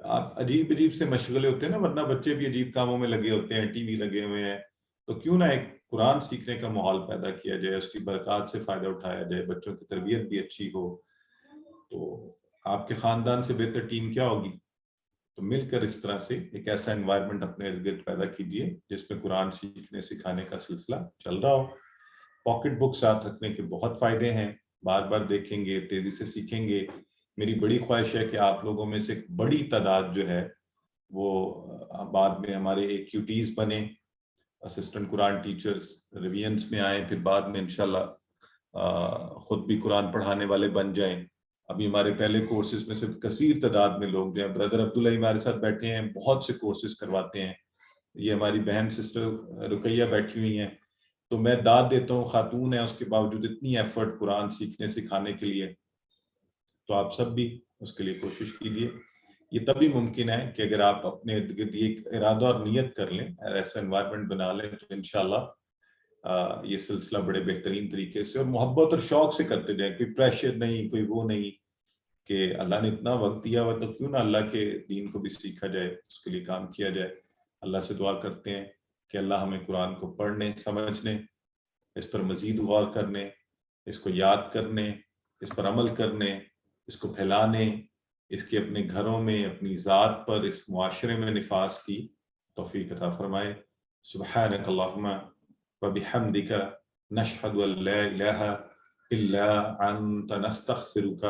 آپ عجیب عجیب سے مشغلے ہوتے ہیں نا، ورنہ بچے بھی عجیب کاموں میں لگے ہوتے ہیں، ٹی وی لگے ہوئے ہیں، تو کیوں نہ ایک قرآن سیکھنے کا ماحول پیدا کیا جائے، اس کی برکات سے فائدہ اٹھایا جائے، بچوں کی تربیت بھی اچھی ہو. تو آپ کے خاندان سے بہتر ٹیم کیا ہوگی؟ تو مل کر اس طرح سے ایک ایسا انوائرمنٹ اپنے ارد گرد پیدا کیجیے جس میں قرآن سیکھنے سکھانے کا سلسلہ چل رہا ہو. پاکٹ بک ساتھ رکھنے کے بہت فائدے ہیں، بار بار دیکھیں گے، تیزی سے سیکھیں گے. میری بڑی خواہش ہے کہ آپ لوگوں میں سے ایک بڑی تعداد جو ہے وہ بعد میں ہمارے AQTs بنے، اسسٹنٹ قرآن ٹیچرز، ریویژنس میں آئیں، پھر بعد میں انشاءاللہ خود بھی قرآن پڑھانے والے بن جائیں. ابھی ہمارے پہلے کورسز میں سے کثیر تعداد میں لوگ جو ہیں، بردر عبداللہ ہمارے ساتھ بیٹھے ہیں، بہت سے کورسز کرواتے ہیں. یہ ہماری بہن سسٹر رقیہ بیٹھی ہوئی ہیں. تو میں داد دیتا ہوں، خاتون ہے، اس کے باوجود اتنی ایفرٹ قرآن سیکھنے سکھانے کے لیے. تو آپ سب بھی اس کے لیے کوشش کیجیے. یہ تبھی ممکن ہے کہ اگر آپ اپنے ارد گرد ایک ارادہ اور نیت کر لیں، ایسا انوائرمنٹ بنا لیں، تو انشاءاللہ یہ سلسلہ بڑے بہترین طریقے سے اور محبت اور شوق سے کرتے جائیں. کوئی پریشر نہیں، کوئی وہ نہیں کہ اللہ نے اتنا وقت دیا ہوا تو کیوں نہ اللہ کے دین کو بھی سیکھا جائے، اس کے لیے کام کیا جائے. اللہ سے دعا کرتے ہیں کہ اللہ ہمیں قرآن کو پڑھنے، سمجھنے، اس پر مزید غور کرنے، اس کو یاد کرنے، اس پر عمل کرنے، اس کو پھیلانے، اس کے اپنے گھروں میں، اپنی ذات پر، اس معاشرے میں نفاذ کی توفیق عطا فرمائے. سبحانک اللہم وبحمدک نشہد ان لا الہ الا انت نستغفرک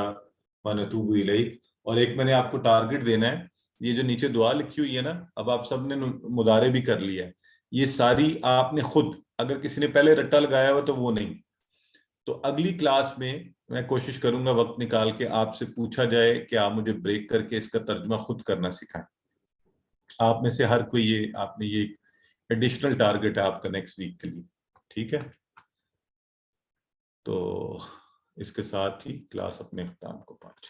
ونتوب الیک. اور ایک میں نے آپ کو ٹارگٹ دینا ہے، یہ جو نیچے دعا لکھی ہوئی ہے نا، اب آپ سب نے مدارے بھی کر لیا ہے، یہ ساری آپ نے خود، اگر کسی نے پہلے رٹا لگایا ہوا تو وہ نہیں. تو اگلی کلاس میں کوشش کروں گا وقت نکال کے آپ سے پوچھا جائے کہ آپ مجھے بریک کر کے اس کا ترجمہ خود کرنا سکھائیں. آپ میں سے ہر کوئی یہ، آپ نے یہ ایڈیشنل ٹارگٹ ہے آپ کا نیکسٹ ویک کے لیے، ٹھیک ہے؟ تو اس کے ساتھ ہی کلاس اپنے اختتام کو پہنچے.